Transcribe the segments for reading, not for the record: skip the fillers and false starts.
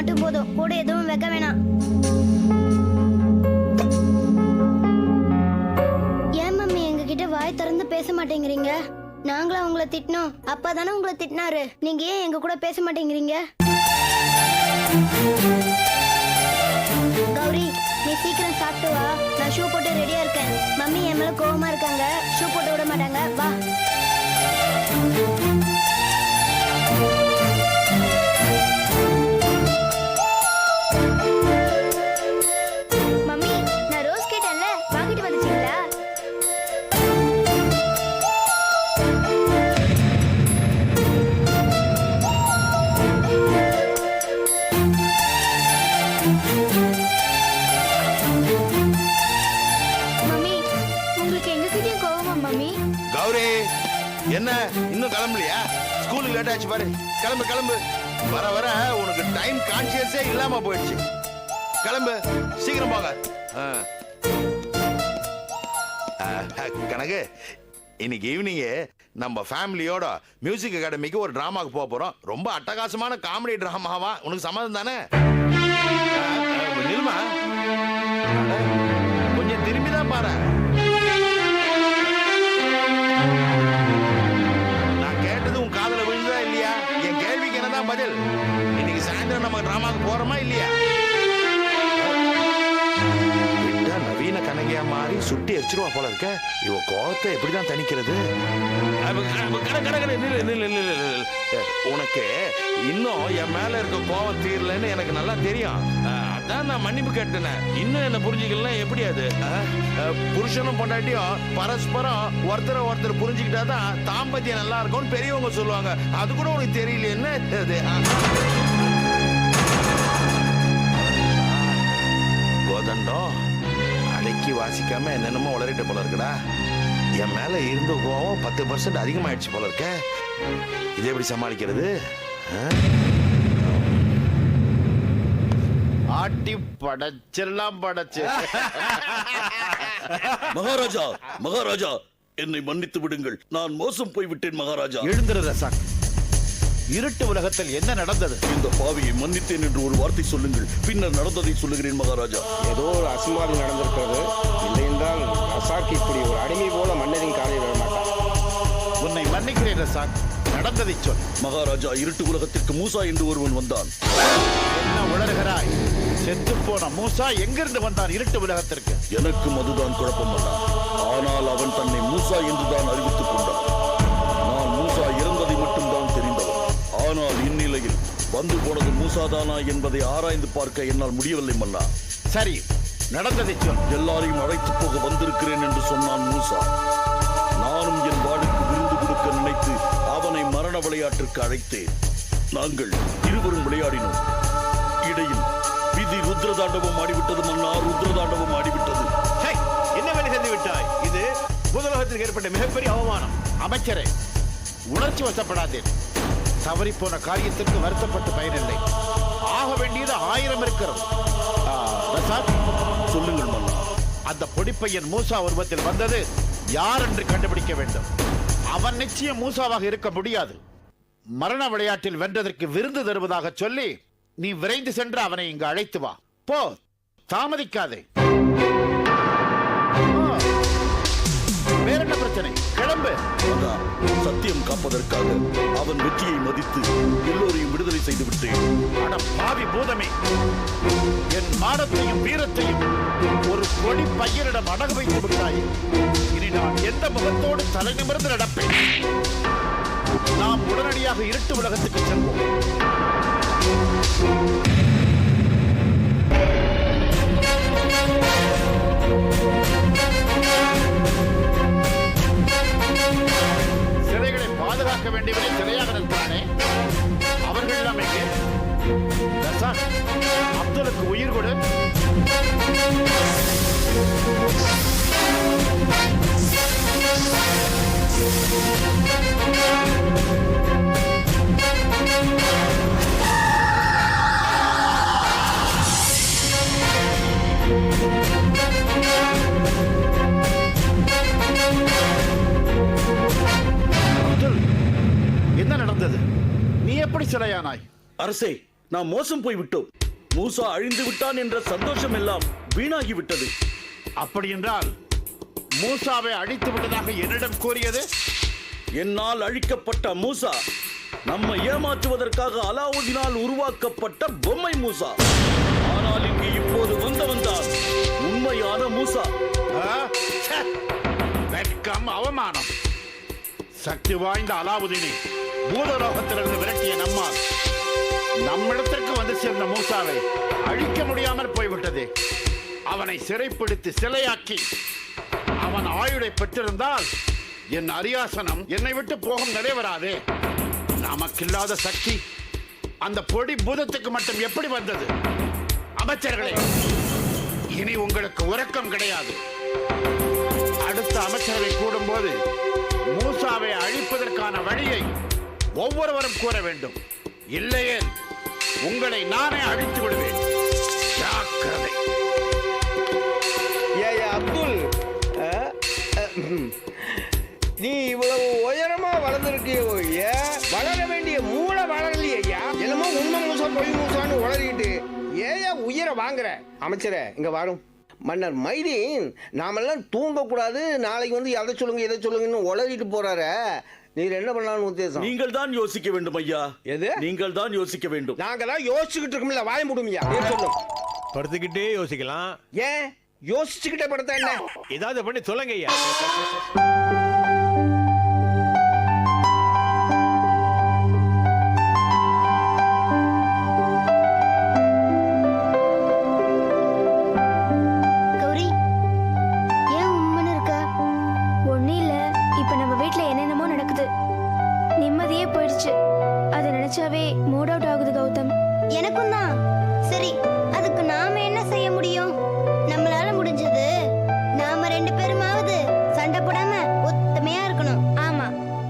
மட்டும் போதும், கூட எதுவும் வைக்க வேணாம். ஏன் மம்மி எங்ககிட்ட வாய் திறந்து பேச மாட்டேங்கிறீங்க? நாங்களா உங்களை திட்டினோம்? அப்பா தானே உங்களை திட்டினாரு. நீங்க ஏன் எங்க கூட பேச மாட்டேங்கிறீங்க? கௌரி, நீ சீக்கிரம் சாப்பிட்டு வா. நான் ஷூ போட்டு ரெடியா இருக்கேன். மம்மி என் மேல கோவமா இருக்காங்க, ஷூ போட்டு விட மாட்டாங்க. வா. மம்மி, நான் ரோஸ் கேட்டேன்ல, வாங்கிட்டு வந்துட்டீங்களா? மம்மி, உங்களுக்கு எங்ககிட்டயும் கோவமா மம்மி? கௌரி, என்ன இன்னும் கிளம்பலையா? ஸ்கூலுக்கு லேட் ஆச்சு பாரு. கிளம்பு கிளம்பு. வர வர உனக்கு டைம் கான்சியஸே இல்லாம போயிடுச்சு. கிளம்பு, சீக்கிரம் போங்க. கனகு, இன்னைக்கு ஈவினிங் நம்ம ஃபேமிலியோட மியூசிக் அகாடமிக்கு ஒரு டிராமாக்கு போக போறோம். ரொம்ப அட்டகாசமான காமெடி டிராமாவா? உனக்கு சம்மதம் தானே? நில்மா, கொஞ்சம் திரும்பிதான் பாரு. நான் கேட்டது உன் காதுல விழுந்ததா இல்லையா? என் கேள்விக்கு என்னதான் பதில்? இன்னைக்கு சாயந்தரம் நம்ம டிராமாக்கு போறோமா இல்லையா? நவீன கனகையா மாறி சுட்டி எரிச்சிருவா போல இருக்க. இவ கோவத்தை எப்படிதான் தணிக்கிறது? உனக்கு இன்னும் என் மேல இருக்க கோவம் தீரலன்னு எனக்கு நல்லா தெரியும். அதான் நான் மன்னிப்பு கேட்டேன். இன்னும் என்ன புரிஞ்சுக்கலாம் எப்படி? அது புருஷனும் பொண்டாட்டியும் பரஸ்பரம் ஒருத்தர் புரிஞ்சுக்கிட்டாதான் தாம்பத்தியம் நல்லா இருக்கும்னு பெரியவங்க சொல்லுவாங்க. அது கூட உனக்கு தெரியல என்ன? கோதண்டம் அடக்கி வாசிக்காம என்னென்னமோ வளரிட்ட போல இருக்குடா. என் மேல இருந்த கோவம் 10% அதிகமாயிடுச்சு போல இருக்க. இதை எப்படி சமாளிக்கிறது? ஆட்டி படைச்செல்லாம் படைச்சு. மகாராஜா, மகாராஜா, என்னை மன்னித்து விடுங்கள். நான் மோசம் போய்விட்டேன் மகாராஜா. எழுந்திரு ரசாக். இருட்டு உலகத்தில் என்ன நடந்தது? இந்த பாவியை மன்னித்தேன் என்று ஒரு வார்த்தை சொல்லுங்கள், பின்னர் நடந்ததை சொல்லுகிறேன் மகாராஜா. ஏதோ ஒரு அசம்பாவிதம் நடந்திருக்கிறது. இல்லை என்றால் ரசாக் இப்படி ஒரு அடிமை போல மன்னரின் காலையில் விட மாட்டான். உன்னை மன்னிக்கிறேன் ரசாக். நடந்ததை சொல். மகாராஜா, இருட்டு உலகத்திற்கு மூசா என்று ஒருவன் வந்தான். என்ன உளறுகிறாய்? செத்து போன மூசா எங்கிருந்து வந்தான் இருட்டு உலகத்திற்கு? எனக்கும் அதுதான் குழப்பம் அல்ல. ஆனால் அவன் தன்னை மூசா என்றுதான் அறிவித்துக் கொண்டான். நான் மூசா இறந்ததை மட்டும்தான் தெரிந்தவன். ஆனால் இந்நிலையில் வந்து போனது மூசாதானா என்பதை ஆராய்ந்து பார்க்க என்னால் முடியவில்லை மன்னா. சரி, நடந்ததை சொல். எல்லாரையும் அழைத்து போக வந்திருக்கிறேன் என்று சொன்னான் மூசா. நானும் என் வாளுக்கு விருந்து கொடுக்க நினைத்து அவனை மரண விளையாட்டிற்கு அழைத்தேன். நாங்கள் இருவரும் விளையாடினோம். இடையில் விதி ருத்ரதாண்டவம் ஆடிவிட்டது மன்னா, ருத்ரதாண்டவம் ஆடிவிட்டது. என்ன வேலை செய்து விட்டாய்? இது பூதலோகத்தில் ஏற்பட்ட மிகப்பெரிய அவமானம். அமைச்சரே, உணர்ச்சி வசப்படாதே. தவறிப்போன காரியத்திற்கு வருத்தப்பட்டு பயனில்லை. ஆக வேண்டியது 1000 இருக்கிறது. சொல்லுங்கள் மன்னா. அந்த பொடிப்பையன் மூசா உருவத்தில் வந்தது யார் என்று கண்டுபிடிக்க வேண்டும். அவன் நிச்சயம் மூசாவாக இருக்க முடியாது. மரண விளையாட்டில் வென்றதற்கு விருந்து தருவதாக சொல்லி நீ விரைந்து சென்று அவனை இங்கு அழைத்து வா. போ, தாமதிக்காதே. வேற என்ன பிரச்சனை? கிளம்பு. சத்தியம் காப்பதற்காக அவன் வெற்றியை மதித்து எல்லோரையும் விடுதலை செய்து விட்டேன். அட பாவி பூதமே, என் மானத்தையும் வீரத்தையும் ஒரு கொடி பையனிடம் அடகு வைத்து விட்டாய். இனி நான் எந்த முகத்தோடு தலை நிமிர்ந்து நடப்பேன்? நாம் உடனடியாக இருட்டு உலகத்துக்கு செல்வோம். சிலைகளை பாதுகாக்க வேண்டியவரை சிலையாக நிற்கிறானே, அவர்கள் எல்லாம் எங்கே? அப்துலுக்கு உயிர் கொடு. என்ன நடந்தது? நீ எப்படி சிலையானாய்? அரசே, நாம் மோசம் போய் விட்டோம். மூசா அழிந்து விட்டான் என்ற சந்தோஷம் எல்லாம் வீணாகி விட்டது. அப்படி என்றால் மூசாவை அழித்து விட்டதாக என்னிடம் கூறியது? என்னால் அழிக்கப்பட்ட மூசா நம்மை ஏமாற்றுவதற்காக அலாவுதீனால் உருவாக்கப்பட்ட பொம்மை மூசா. ஆனால் இங்கு இப்போது வந்தவன் தான் உண்மையான மூசா. வெட்கம், அவமானம். சக்தி வாய்ந்த அலாவுதீனை பூதலோகத்திலிருந்து விரட்டிய நம்மால் நம்மிடத்திற்கு வந்து சேர்ந்த மூசாவை அழிக்க முடியாமல் போய்விட்டது. அவனை சிறைப்பிடித்து சிலையாக்கி அவன் ஆயுளை பெற்றிருந்தால் என் அரியாசனம் என்னை விட்டு போகும் நிறைவராதே. நமக்கில்லாத சக்தி அந்த பொடி பூதத்துக்கு மட்டும் எப்படி வந்தது? அமைச்சர்களே, இனி உங்களுக்கு உறக்கம் கிடையாது. அடுத்த அமைச்சரவை கூடும்போது மூசாவை அழிப்பதற்கான வழியை ஒவ்வொருவரும் கூற வேண்டும். இல்லையே உங்களை நானே அழித்து விடுவேன். ஜாக்கிரதை. அப்துல், நீ இவ்வளவு உயரமா வளர்ந்துருக்கியோ, வளர வேண்டிய மூளை வளரலையா? என்னமோ உண்மை மூசா பொய் மூசான்னு உளறிட்டு ஏயா உயிர வாங்குற? அமைச்சரே, இங்க வரும் மன்னர் மைதீன் நாமெல்லாம் தூங்கக்கூடாது, நாளைக்கு வந்து எதை சொல்லுங்க எதை சொல்லுங்கன்னு உளறிட்டு போறாரு. நீர் என்ன பண்ணலாம்னு உத்தேசம்? நீங்கள் தான் யோசிக்க வேண்டும் ஐயா. எது? நீங்கள் தான் யோசிக்க வேண்டும். நாங்க தான் யோசிச்சுக்கிட்டு இருக்கோம்ல, வாய முடியுமையா? சொல்லும் படுத்துக்கிட்டே யோசிக்கலாம். ஏன் யோசிச்சுக்கிட்டே படுத்தா என்ன? ஏதாவது பண்ணி சொல்லுங்க ஐயா. கௌரி, ஏன் உம்முன்னு இருக்க? ஒன்னும் இல்ல, இப்ப நம்ம வீட்ல என்னென்னமோ நடக்குது. நிம்மதியே போயிடுச்சு. அதை நினைச்சாவே மூட் அவுட் ஆகுது கௌதம். எனக்கும் தான். சரி, அதுக்கு நாம என்ன செய்ய முடியும்? நம்மளால முடிஞ்சது நாம 2 பேருமாவது சண்டை போடாம ஒத்துமையா இருக்கணும். ஆமா,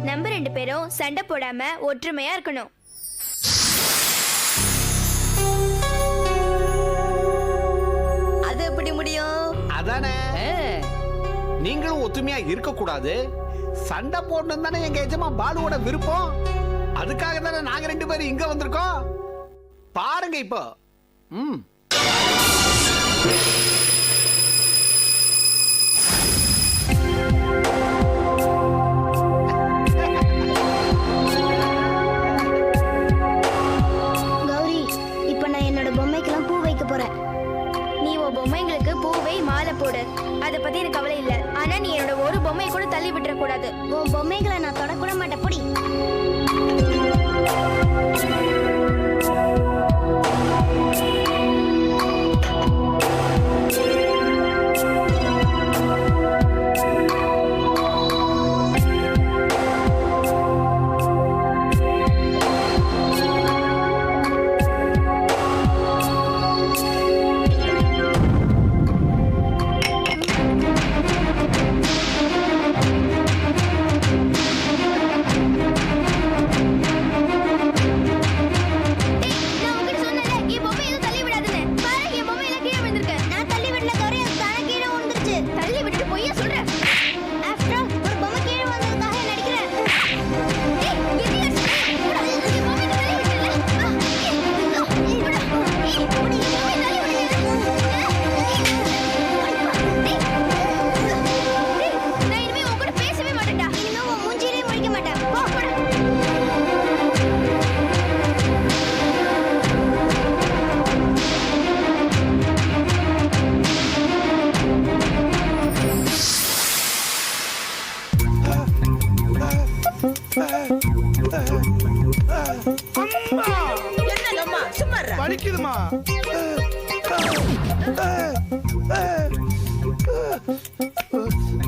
நம்ம 2 பேரும் சண்டை போடாம ஒற்றுமையா இருக்கணும். அது எப்படி முடியும்? அதானே, நீங்களும் ஒத்துமையா இருக்க கூடாது, சண்டை போடணும் தானே எங்க எஜமா பாலுவோட விருப்பம். அதுக்காக தானே நாங்க 2 பேரும் இங்க வந்திருக்கோம். பாருங்க இப்போ. கௌரி, இப்ப நான் என்னோட பொம்மைக்கெல்லாம் பூ வைக்க போறேன். நீ உன் பொம்மைங்களுக்கு பூவை மாலை போடு, அதை பத்தி எனக்கு கவலை இல்ல. ஆனா நீ என்னோட ஒரு பொம்மையை கூட தள்ளி விட்டுற கூடாது. உன் பொம்மைகளை நான் தொடக்கூட மாட்டேன். பொடி. நான் உன்கிட்ட சொன்னேன்ல, என் பொம்மை எதுவும் தள்ளி விடாதுன்னு. பாரு, என் பொம்மை எல்லாம் கீழே விழுந்திருக்கு. நான் தள்ளி விடல கௌரி, அது தானே கீழே விழுந்துருச்சு. தள்ளி விட்டுட்டு பொய்யா சொல்றேன். After all, ஒரு பொம்மை கீழே வந்ததுக்காக நடிக்கிறேன். ஏய், என்னையா சொல்ற? என் பொம்மை தள்ளி விட்டுல. நான் இனிமே உன் கூட பேசவே மாட்டேன்டா. இனிமே உன் மூஞ்சியிலே முழிக்க மாட்டேன். போ, போடா. என்னங்கம்மா சும்மா இருடா. வலிக்குதுமா?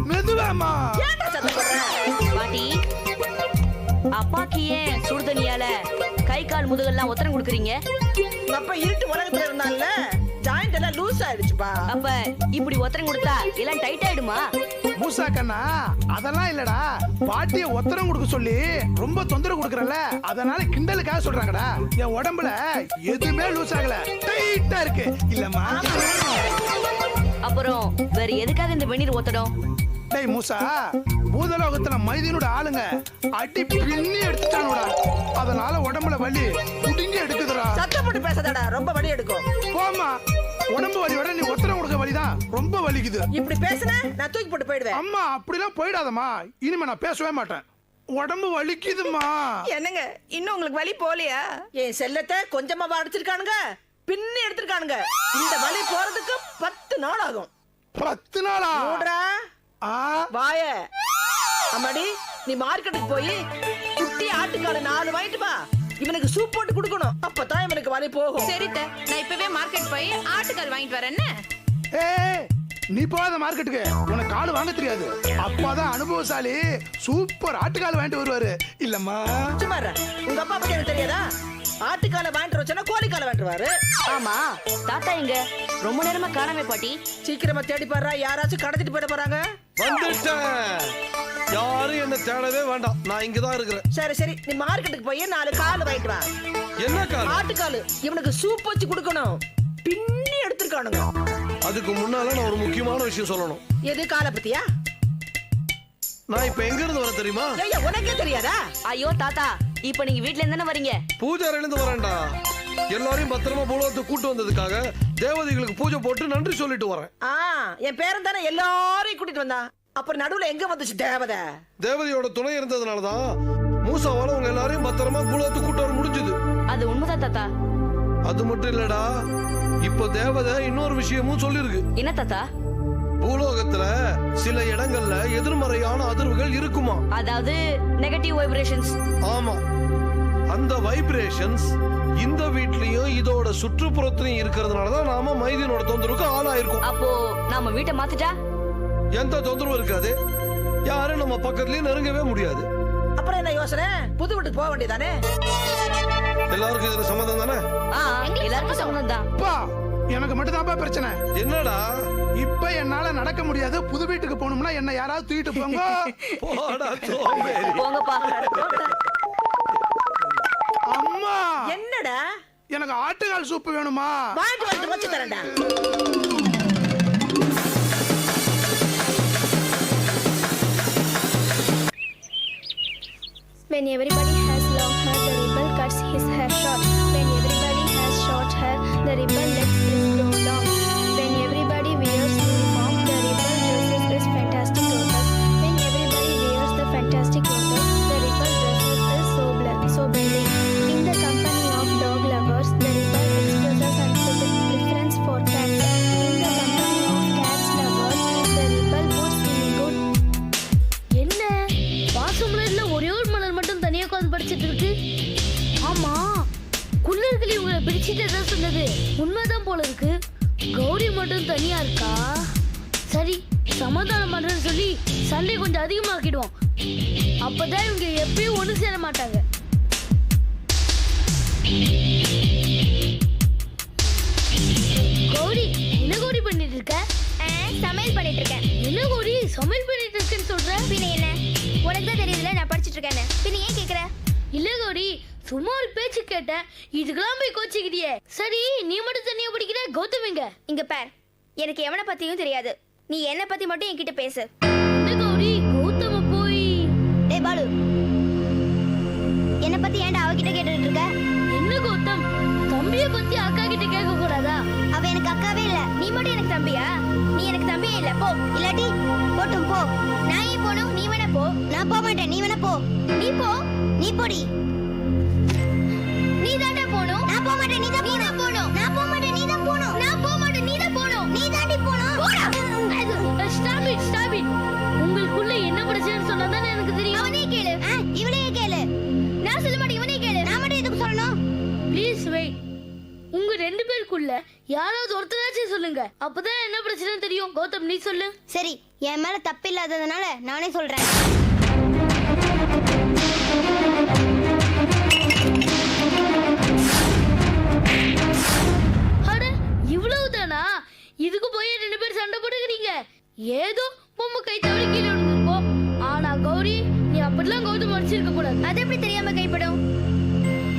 மெதுவாமா. ஏன்டா சத்தம் போடுற? பாட்டி, அப்பாக்கு ஏன் சுடுதண்ணியால கை கால் முதுகெல்லாம் ஒத்தரம் கொடுக்குறீங்க? உங்க அப்பா இருட்டு உலகத்துல இருந்தான்ல, ஜாயிண்ட் எல்லாம் லூஸ் ஆயிடுச்சுப்பா. அப்ப இப்படி ஒத்தரம் கொடுத்தா எல்லாம் டைட் ஆயிடுமா? மூசா கண்ணா, அதெல்லாம் இல்லடா. பாட்டிய ஒத்தரம் கொடுக்க சொல்லி ரொம்ப தொந்தரவு கொடுக்கறல, அதனால கிண்டலுக்காக சொல்றாங்கடா. என் உடம்புல எதுவுமே லூஸ் ஆகல, டைட்டா இருக்கு இல்லம்மா. அப்புறம் வேற எதுக்காக இந்த வெந்நீர் ஒத்தடம்? டேய் மூசா, பூதலோகத்துல மைதீனோட ஆளுங்க அடி பின்னி எடுத்துட்டானுடா. அதனால உடம்புல வலி புடுங்கி எடுக்குதுடா. சத்தம் போட்டு பேசாதடா, ரொம்ப வலி எடுக்கும். போம்மா, உடம்பு வலி விட நீ ஒத்தரம் கொடுக்க வலிதான் ரொம்ப வலிக்குது. இப்படி பேசுன நான் தூக்கி போட்டு போயிடுவேன். அம்மா அப்படிலாம் போயிடாதம்மா, இனிமே நான் பேசவே மாட்டேன். உடம்பு வலிக்குதுமா. என்னங்க இன்னும் உங்களுக்கு வலி போலையா? என் செல்லத்தை கொஞ்சமா அடிச்சிருக்கானுங்க, பின்னி எடுத்திருக்கானுங்க. இந்த வலி போறதுக்கு 10 நாள் ஆகும். 10 நாளா? மூடுறா வாய. அம்மாடி, நீ மார்க்கெட்டுக்கு போய் குட்டி ஆட்டுக்கால 4 வாங்கிட்டு வா. இவனுக்கு சூப் போட்டு கொடுக்கணும், அப்பதான் இவனுக்கு வலி போகும். சரித்த, நான் இப்பவே மார்க்கெட் போய் ஆட்டுக்கால் வாங்கிட்டு வரேன். ஏய், நீ போகாத மார்க்கெட்டுக்கு, உனக்கு கால் வாங்க தெரியாது. அப்பாதான் அனுபவசாலி, சூப்பர் ஆட்டுக்கால் வாங்கிட்டு வருவாரு. இல்லம்மா சும்மா இரு. உங்க அப்பா பத்தி எனக்கு தெரியாதா? ஆட்டுக்கால வாங்கிட்டு வச்சா கோழிக்கால வாங்கிட்டு. ஆமா, தாத்தா எங்க? ரொம்ப நேரமா காணாமே பாட்டி. சீக்கிரமா தேடி பாரு, யாராச்சும் கடத்திட்டு போயிட போறாங்க. வந்துட்டேன். யாரும் என்ன தேடவே வேண்டாம், நான் இங்கதான் இருக்கிறேன். சரி சரி, நீ மார்க்கெட்டுக்கு போய் 4 கால் வாங்கிட்டு வா. என்ன கால்? ஆட்டுக்காலு. இவனுக்கு சூப் வச்சு கொடுக்கணும், பின்னி எடுத்திருக்கானுங்க. அதுக்கு முன்னால நான் ஒரு முக்கியமான விஷயம் சொல்லணும். எது? காலை பத்தியா? நான் இப்ப எங்க இருந்து வர தெரியுமா? ஐயா, உனக்கே தெரியாதா? ஐயோ தாத்தா, இப்ப நீங்க வீட்ல இருந்து வரீங்க? பூஜாரில இருந்து வரேன்டா. எல்லாரையும் பத்திரமா பூலோகத்துக்கு கூட்டு வந்ததுக்காக தேவதைகளுக்கு பூஜை போட்டு நன்றி சொல்லிட்டு வரேன். என் பேரன் தானே எல்லாரையும் கூட்டிட்டு வந்தான். அப்புறம் நடுவுல எங்க வந்துச்சு தேவதை? தேவதையோட துணை இருந்ததுனாலதான் மூசாவால உங்க எல்லாரையும் பத்திரமா பூலோகத்துக்கு கூட்டு வர முடிஞ்சது. அது உண்மைதான் தாத்தா. அது மட்டும் இல்லடா, இப்ப தேவதை இன்னொரு விஷயமும் சொல்லிருக்கு. என்ன தாத்தா? பூலோகத்துல சில இடங்கள்ல எதிர்மறையான அதிர்வுகள் இருக்குமா, அதாவது நெகட்டிவ் வைப்ரேஷன்ஸ். ஆமா, அந்த வைப்ரேஷன்ஸ் இந்த வீட்லயும் இதோட சுற்றுப்புறத்திலையும் இருக்கிறதுனாலதான் நாம மைதீனோட தொந்தரவுக்கு ஆளாயிருக்கும். அப்போ நாம வீட்டை மாத்திட்டா எந்த தொந்தரவும் இருக்காது, யாரும் நம்ம பக்கத்துலயும் நெருங்கவே முடியாது. அப்புறம் என்ன யோசனை? புது வீட்டுக்கு போக வேண்டியதானே? எல்லாருக்கும் இதுல சம்மதம் தானே? எல்லாருக்கும் சம்மதம் தான். அப்பா, எனக்கு மட்டும் தான்ப்பா பிரச்சனை. என்னடா? இப்ப என்னால நடக்க முடியாது. புது வீட்டுக்கு போகணும்னா என்ன யாராவது தூக்கிட்டு போங்க. போடா சோம்பேறி. போங்கப்பா. அம்மா, என்னடா? எனக்கு ஆட்டுக்கால் சூப்பு வேணுமா? வாங்கிட்டு வச்சு தரேன்டா. When everybody has long hair, the rebel cuts his hair short. When everybody has short hair, the rebel lets it grow long. When everybody wears uniform, the rebel dresses his fantastic clothes. When everybody wears the fantastic clothes, the rebel dresses is soberly. In the company of dog lovers, the rebel expresses a preference for cats. In the company of cats lovers, the rebel puts in good. என்ன பாசமலர்ல ஒரே ஒரு மலர் மட்டும் தனியா உட்கார்ந்து படிச்சிட்டு இருக்கு? ஆமா, குள்ளர்களி உங்களை பிடிச்சிட்டு தான் சொன்னது உண்மைதான் போல இருக்கு. கௌரி மட்டும் தனியா இருக்கா? சரி, சமாதானம் பண்றேன்னு சொல்லி சண்டை கொஞ்சம் அதிகமாக்கிடுவோம். அப்பதான் இவங்க எப்பயும் ஒண்ணு சேர மாட்டாங்க. கௌரி, என்ன கௌரி பண்ணிட்டு இருக்க? சமையல் பண்ணிட்டு இருக்கேன். என்ன கௌரி சமையல் பண்ணிட்டு இருக்கேன்னு சொல்ற? பின்ன என்ன, உனக்கு தான் தெரியுதுல நான் படிச்சிட்டு இருக்கேன்னு. பின்ன ஏன் கேக்குற? இல்ல கௌரி, சும்மா ஒரு பேச்சு கேட்டேன், இதுக்கெல்லாம் போய் கோச்சிக்கிட்டியே. சரி, நீ மட்டும் தனியா படிக்கிற, கௌதம் எங்க? இங்க பார், எனக்கு எவனை பத்தியும் தெரியாது. நீ என்ன பத்தி மட்டும் என்கிட்ட பேசு. என்ன கௌரி, கௌதம போய். டேய் பாலு, என்ன பத்தி ஏன்டா அவகிட்ட கேட்டுட்டு இருக்க? என்ன கௌதம், தம்பிய பத்தி அக்கா கிட்ட கேட்க கூடாதா? அவ எனக்கு அக்காவே இல்ல, நீ மட்டும் எனக்கு தம்பியா? நீ எனக்கு தம்பியே இல்ல, போ. இல்லாட்டி போட்டும் போ. நான் ஏன் போணும்? நீ வேணா போ. நான் போக மாட்டேன், நீ வேணா போ. நீ போ. நீ போடி. நீ தாண்டா போணும். நான் போக மாட்டேன், நீ தான் போணும். நான் போக மாட்டேன், நீ தான் போணும். நான் போக மாட்டேன், நீ தான் போணும். நீ தாண்டி போணும். போடா. Stop it, stop it. உங்களுக்குள்ள என்ன பிரச்சனைன்னு சொன்னா தானே எனக்கு தெரியும். அவனே கேளு. இவளையே கேளு. நான் சொல்ல மாட்டேன், இவனே கேளு. நான் மட்டும் எதுக்கு சொல்லணும்? Please wait. உங்க 2 பேருக்குள்ள யாராவது ஒருத்தராச்சும் சொல்லுங்க, அப்பதான் என்ன பிரச்சனை தெரியும். கௌதம், நீ சொல்லு. சரி, என் மேல தப்பு இல்லாததுனால நானே சொல்றேன். அட, இவ்வளவுதானா? இதுக்கு போய் 2 பேர் சண்டை போட்டுக்கிறீங்க. ஏதோ பொம்மை கை தவறி கீழே விழுந்திருப்போம். ஆனா கௌரி, நீ அப்படிலாம் கௌதம் அடிச்சிருக்க கூடாது. அது எப்படி தெரியாம கைப்படும்?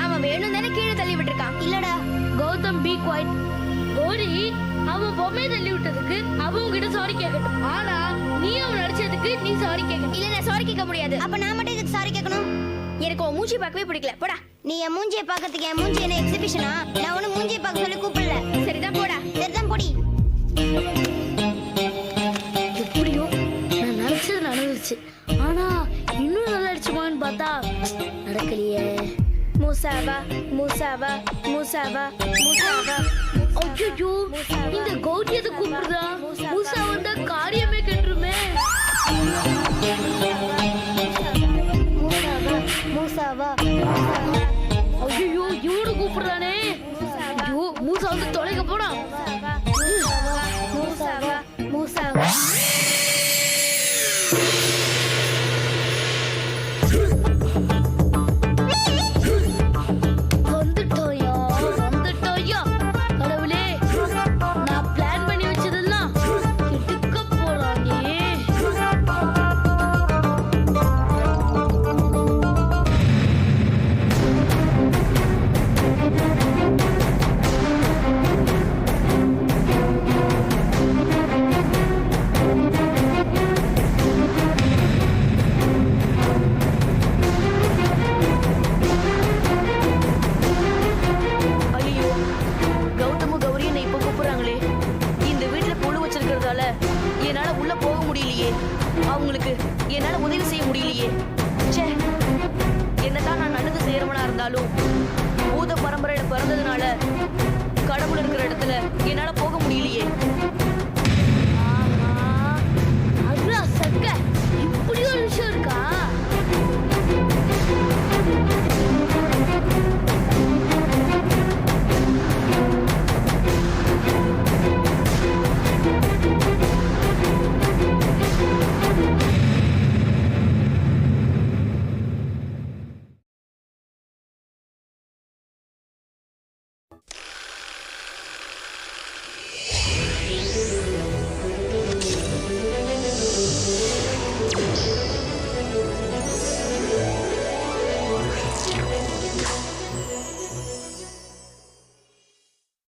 அவன் வேணும் தானே கீழே தள்ளி விட்டுருக்கான். இல்லடா கௌதம், பி குவைட். கௌரி, அவன் பொம்மையை தள்ளி விட்டதுக்கு அவன் உன்கிட்ட சாரி கேட்கட்டும். ஆனா நீ அவன் அடிச்சதுக்கு நீ சாரி கேட்கணும். இல்ல, நான் சாரி கேட்க முடியாது. அப்ப நான் மட்டும் இதுக்கு சாரி கேட்கணும்? எனக்கு உன் மூஞ்சி பார்க்கவே பிடிக்கல. போடா. நீ என் மூஞ்சியை பார்க்கறதுக்கு என் மூஞ்சி என்ன எக்ஸிபிஷனா? நான் ஒன்னும் மூஞ்சியை பார்க்க சொல்லி கூப்பிடல. சரிதான் போடா. சரிதான் போடி. எப்படியோ நான் நினைச்சது நடந்துச்சு. ஆனா இன்னும் நல்லா அடிச்சுமான்னு பார்த்தா நடக்கலையே. மூசாவா மூசாவா மூசாவா மூசாவா. ஐயோ இந்த கௌரி எது கூப்பிடுதா? மூசா வந்தா காரியமே கெட்டுருமே. மூசாவா மூசாவா. ஐயோ இவனு கூப்பிடுறானே. ஐயோ மூசா வந்து தொலைக்க போனா. மூசாவா மூசாவா. வந்துட்டோயா வந்துட்டோயா. கடவுளே நான் பிளான் பண்ணி வச்சதெல்லாம் கெட்டுக்க போறானே. ஐயோ, கௌதமும் கௌரியும் என்னை இப்ப கூப்பிடுறாங்களே. இந்த வீட்டுல புழு வச்சிருக்கிறதால என்னால உள்ள போக முடியலையே. அவங்களுக்கு என்னால உதவி செய்ய முடியலையே. ச்சே, என்னதான் நான் நல்லது செய்யறவனா இருந்தாலும் பூத பரம்பரையில பிறந்ததுனால கடவுள் இருக்கிற இடத்துல என்னால